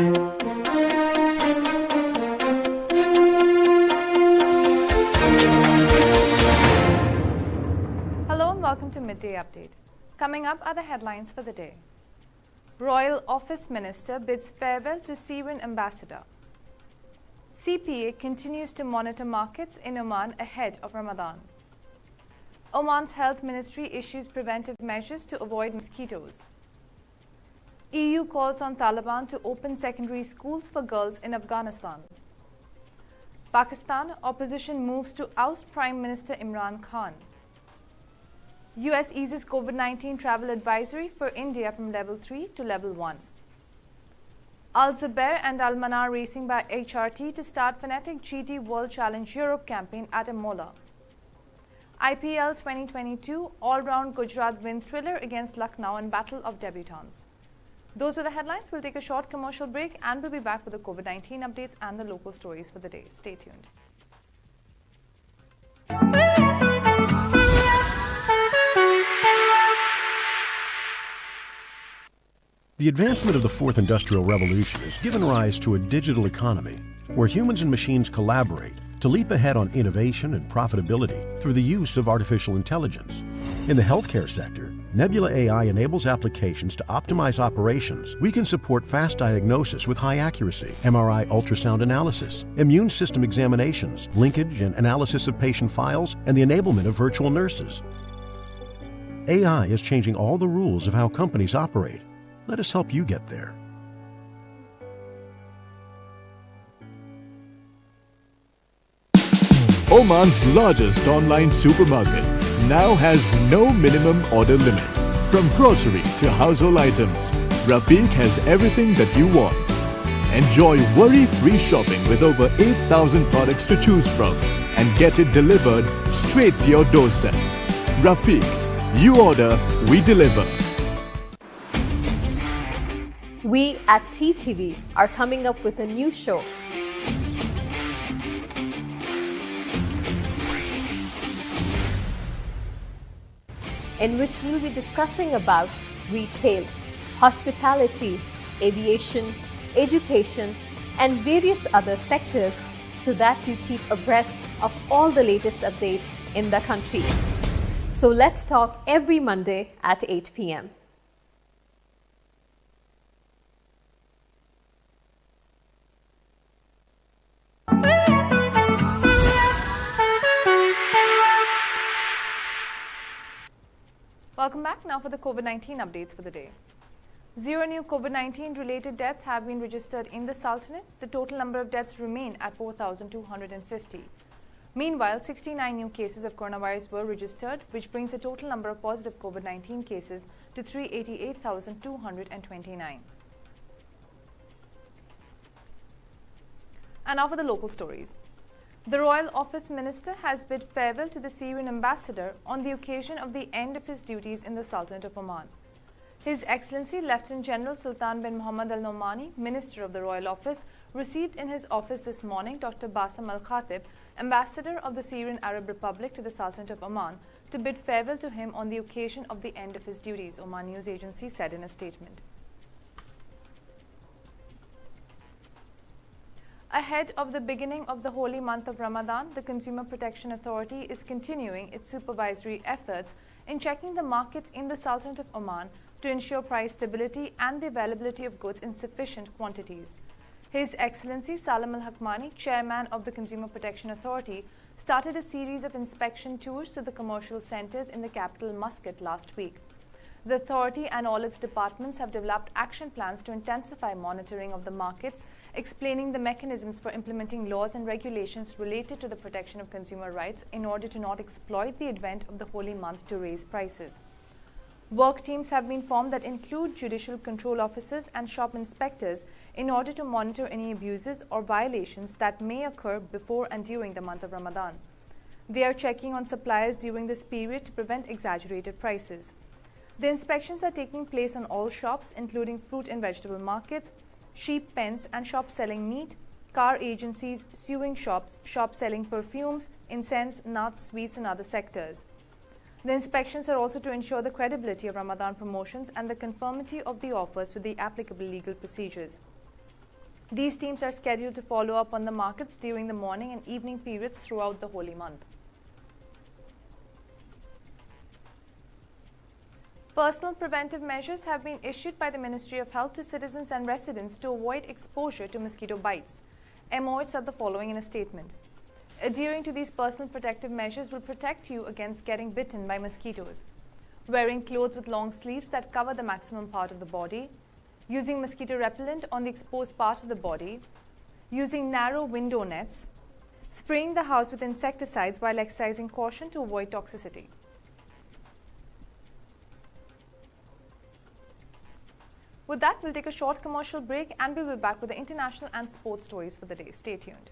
Hello and welcome to Midday Update. Coming up are the headlines for the day. Royal Office Minister bids farewell to Syrian ambassador. CPA continues to monitor markets in Oman ahead of Ramadan. Oman's health ministry issues preventive measures to avoid mosquitoes. EU calls on Taliban to open secondary schools for girls in Afghanistan. Pakistan opposition moves to oust Prime Minister Imran Khan. US eases COVID-19 travel advisory for India from level 3 to level 1. Al Zubair and Al Manar racing by HRT to start Fnatic GT World Challenge Europe campaign at Imola. IPL 2022 all-round Gujarat win thriller against Lucknow in Battle of Debutants. Those were the headlines. We'll take a short commercial break and we'll be back with the COVID-19 updates and the local stories for the day. Stay tuned. The advancement of the Fourth Industrial Revolution has given rise to a digital economy where humans and machines collaborate to leap ahead on innovation and profitability through the use of artificial intelligence. In the healthcare sector, Nebula AI enables applications to optimize operations. We can support fast diagnosis with high accuracy, MRI ultrasound analysis, immune system examinations, linkage and analysis of patient files, and the enablement of virtual nurses. AI is changing all the rules of how companies operate. Let us help you get there. Oman's largest online supermarket now has no minimum order limit. From grocery to household items, Rafiq has everything that you want. Enjoy worry-free shopping with over 8,000 products to choose from and get it delivered straight to your doorstep. Rafiq, you order, we deliver. We at TTV are coming up with a new show. In which we'll be discussing about retail, hospitality, aviation, education, and various other sectors so that you keep abreast of all the latest updates in the country. So let's talk every Monday at 8 p.m. Welcome back now for the COVID-19 updates for the day. 0 new COVID-19 related deaths have been registered in the Sultanate. The total number of deaths remain at 4,250. Meanwhile, 69 new cases of coronavirus were registered, which brings the total number of positive COVID-19 cases to 388,229. And now for the local stories. The Royal Office Minister has bid farewell to the Syrian ambassador on the occasion of the end of his duties in the Sultanate of Oman. His Excellency Lieutenant General Sultan bin Mohammed Al Nomani, Minister of the Royal Office, received in his office this morning Dr. Bassam Al Khatib, Ambassador of the Syrian Arab Republic to the Sultanate of Oman, to bid farewell to him on the occasion of the end of his duties, Oman News Agency said in a statement. Ahead of the beginning of the holy month of Ramadan, the Consumer Protection Authority is continuing its supervisory efforts in checking the markets in the Sultanate of Oman to ensure price stability and the availability of goods in sufficient quantities. His Excellency Salam Al Hakmani, Chairman of the Consumer Protection Authority, started a series of inspection tours to the commercial centers in the capital Muscat last week. The authority and all its departments have developed action plans to intensify monitoring of the markets, explaining the mechanisms for implementing laws and regulations related to the protection of consumer rights in order to not exploit the advent of the holy month to raise prices. Work teams have been formed that include judicial control officers and shop inspectors in order to monitor any abuses or violations that may occur before and during the month of Ramadan. They are checking on suppliers during this period to prevent exaggerated prices. The inspections are taking place on all shops, including fruit and vegetable markets, sheep pens and shops selling meat, car agencies, sewing shops, shops selling perfumes, incense, nuts, sweets and other sectors. The inspections are also to ensure the credibility of Ramadan promotions and the conformity of the offers with the applicable legal procedures. These teams are scheduled to follow up on the markets during the morning and evening periods throughout the holy month. Personal preventive measures have been issued by the Ministry of Health to citizens and residents to avoid exposure to mosquito bites. MOH said the following in a statement. Adhering to these personal protective measures will protect you against getting bitten by mosquitoes. Wearing clothes with long sleeves that cover the maximum part of the body, using mosquito repellent on the exposed part of the body, using narrow window nets, spraying the house with insecticides while exercising caution to avoid toxicity. With that, we'll take a short commercial break and we'll be back with the international and sports stories for the day. Stay tuned.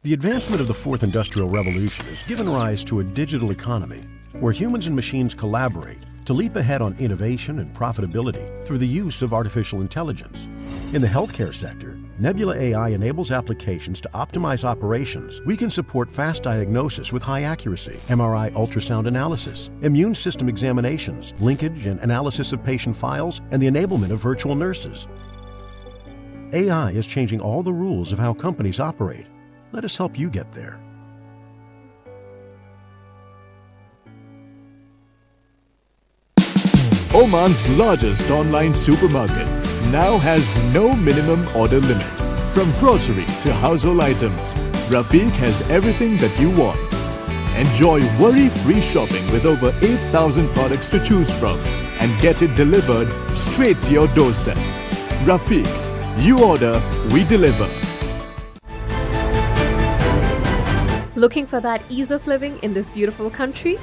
The advancement of the fourth industrial revolution has given rise to a digital economy where humans and machines collaborate to leap ahead on innovation and profitability through the use of artificial intelligence. In the healthcare sector, Nebula AI enables applications to optimize operations. We can support fast diagnosis with high accuracy, MRI ultrasound analysis, immune system examinations, linkage and analysis of patient files, and the enablement of virtual nurses. AI is changing all the rules of how companies operate. Let us help you get there. Oman's largest online supermarket now has no minimum order limit. From grocery to household items, Rafiq has everything that you want. Enjoy worry-free shopping with over 8,000 products to choose from and get it delivered straight to your doorstep. Rafiq, you order, we deliver. Looking for that ease of living in this beautiful country?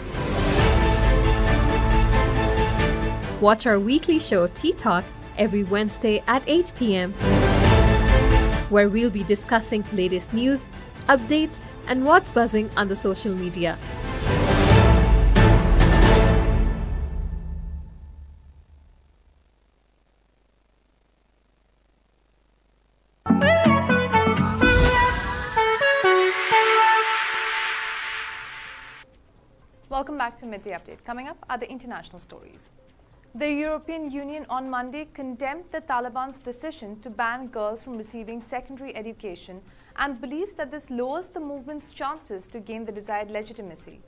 Watch our weekly show Tea Talk every Wednesday at 8 p.m. where we'll be discussing latest news, updates, and what's buzzing on the social media. Welcome back to Midday Update. Coming up are the international stories. The European Union on Monday condemned the Taliban's decision to ban girls from receiving secondary education and believes that this lowers the movement's chances to gain the desired legitimacy.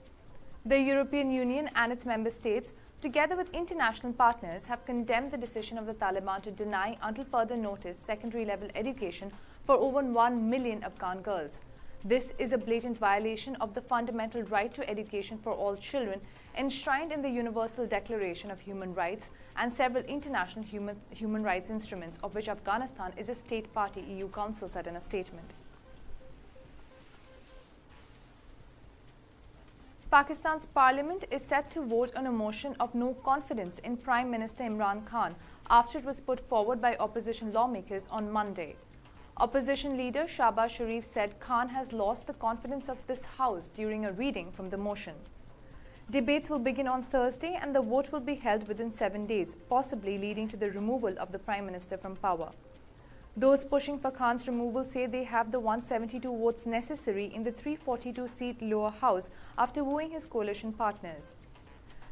The European Union and its member states, together with international partners, have condemned the decision of the Taliban to deny until further notice secondary-level education for over 1 million Afghan girls. This is a blatant violation of the fundamental right to education for all children enshrined in the Universal Declaration of Human Rights and several international human rights instruments, of which Afghanistan is a state party, EU Council said in a statement. Pakistan's parliament is set to vote on a motion of no confidence in Prime Minister Imran Khan after it was put forward by opposition lawmakers on Monday. Opposition leader Shahbaz Sharif said Khan has lost the confidence of this House during a reading from the motion. Debates will begin on Thursday and the vote will be held within 7 days, possibly leading to the removal of the Prime Minister from power. Those pushing for Khan's removal say they have the 172 votes necessary in the 342-seat lower house after wooing his coalition partners.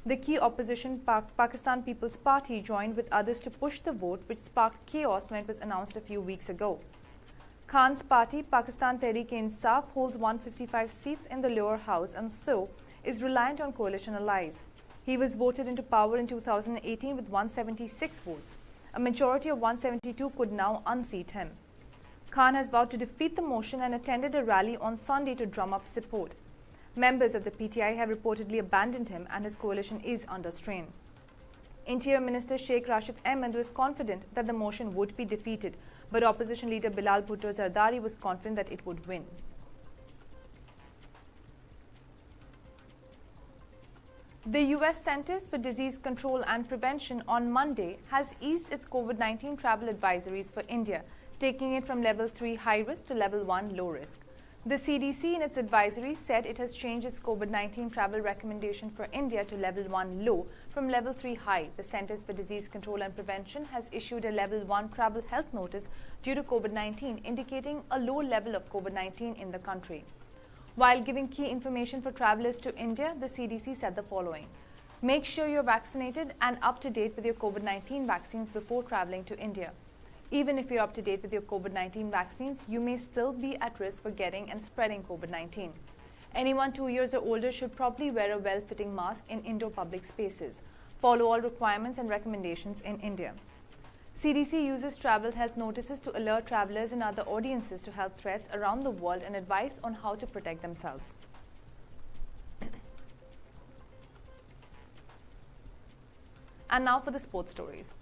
The key opposition Pakistan People's Party joined with others to push the vote, which sparked chaos when it was announced a few weeks ago. Khan's party, Pakistan Tehreek-e-Insaf, holds 155 seats in the lower house and so is reliant on coalition allies. He was voted into power in 2018 with 176 votes. A majority of 172 could now unseat him. Khan has vowed to defeat the motion and attended a rally on Sunday to drum up support. Members of the PTI have reportedly abandoned him and his coalition is under strain. Interior Minister Sheikh Rashid Ahmed was confident that the motion would be defeated, but opposition leader Bilal Bhutto Zardari was confident that it would win. The US Centers for Disease Control and Prevention on Monday has eased its COVID-19 travel advisories for India, taking it from level 3 high risk to level 1 low risk. The CDC in its advisory said it has changed its COVID-19 travel recommendation for India to level 1 low from level 3 high. The Centers for Disease Control and Prevention has issued a level 1 travel health notice due to COVID-19, indicating a low level of COVID-19 in the country. While giving key information for travelers to India, the CDC said the following. Make sure you're vaccinated and up to date with your COVID-19 vaccines before traveling to India. Even if you're up to date with your COVID-19 vaccines, you may still be at risk for getting and spreading COVID-19. Anyone 2 years or older should probably wear a well-fitting mask in indoor public spaces. Follow all requirements and recommendations in India. CDC uses travel health notices to alert travelers and other audiences to health threats around the world and advice on how to protect themselves. And now for the sports stories.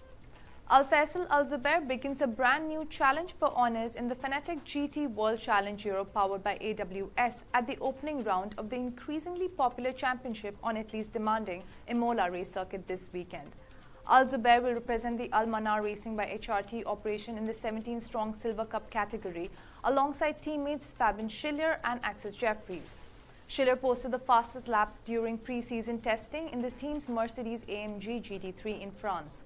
Al Faisal Al Zubair begins a brand new challenge for honours in the Fnatic GT World Challenge Europe powered by AWS at the opening round of the increasingly popular championship on Italy's demanding Imola race circuit this weekend. Al Zubair will represent the Al Manar Racing by HRT operation in the 17-strong Silver Cup category alongside teammates Fabian Schiller and Axis Jeffries. Schiller posted the fastest lap during pre-season testing in the team's Mercedes AMG GT3 in France.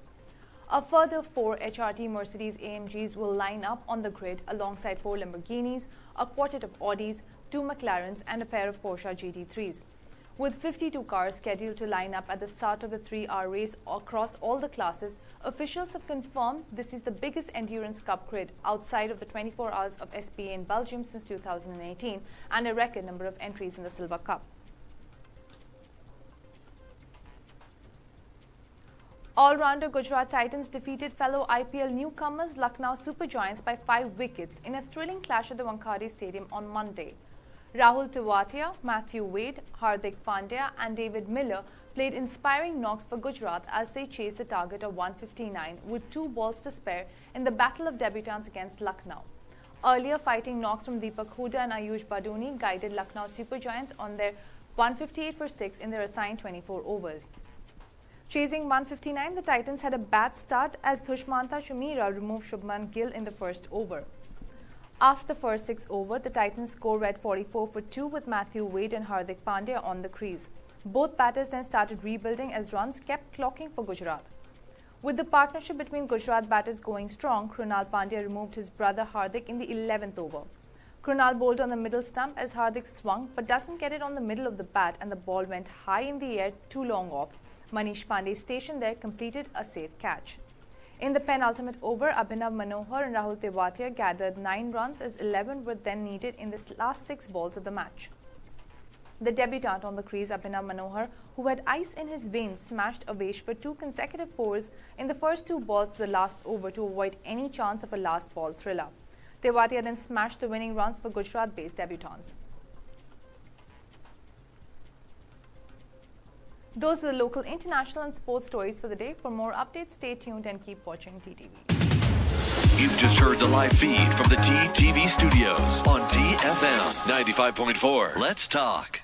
A further 4 HRT Mercedes AMGs will line up on the grid alongside 4 Lamborghinis, a quartet of Audis, 2 McLarens and a pair of Porsche GT3s. With 52 cars scheduled to line up at the start of the 3-hour race across all the classes, officials have confirmed this is the biggest endurance cup grid outside of the 24 hours of SPA in Belgium since 2018 and a record number of entries in the Silver Cup. All-rounder Gujarat Titans defeated fellow IPL newcomers Lucknow Super Giants by 5 wickets in a thrilling clash at the Wankhede Stadium on Monday. Rahul Tewatia, Matthew Wade, Hardik Pandya and David Miller played inspiring knocks for Gujarat as they chased the target of 159 with 2 balls to spare in the battle of debutants against Lucknow. Earlier, fighting knocks from Deepak Hooda and Ayush Baduni guided Lucknow Super Giants on their 158 for 6 in their assigned 24 overs. Chasing 159, the Titans had a bad start as Dushmantha Shumira removed Shubman Gill in the first over. After the first 6 overs, the Titans score read 44 for 2 with Matthew Wade and Hardik Pandya on the crease. Both batters then started rebuilding as runs kept clocking for Gujarat. With the partnership between Gujarat batters going strong, Krunal Pandya removed his brother Hardik in the 11th over. Krunal bowled on the middle stump as Hardik swung but doesn't get it on the middle of the bat and the ball went high in the air too long off. Manish Pandey stationed there completed a safe catch. In the penultimate over, Abhinav Manohar and Rahul Tewatia gathered 9 runs as 11 were then needed in the last 6 balls of the match. The debutant on the crease, Abhinav Manohar, who had ice in his veins, smashed Avesh for 2 consecutive fours in the first 2 balls of the last over to avoid any chance of a last ball thriller. Tewatia then smashed the winning runs for Gujarat-based debutants. Those were the local, international and sports stories for the day. For more updates, stay tuned and keep watching TTV. You've just heard the live feed from the TTV studios on TFM 95.4. Let's talk.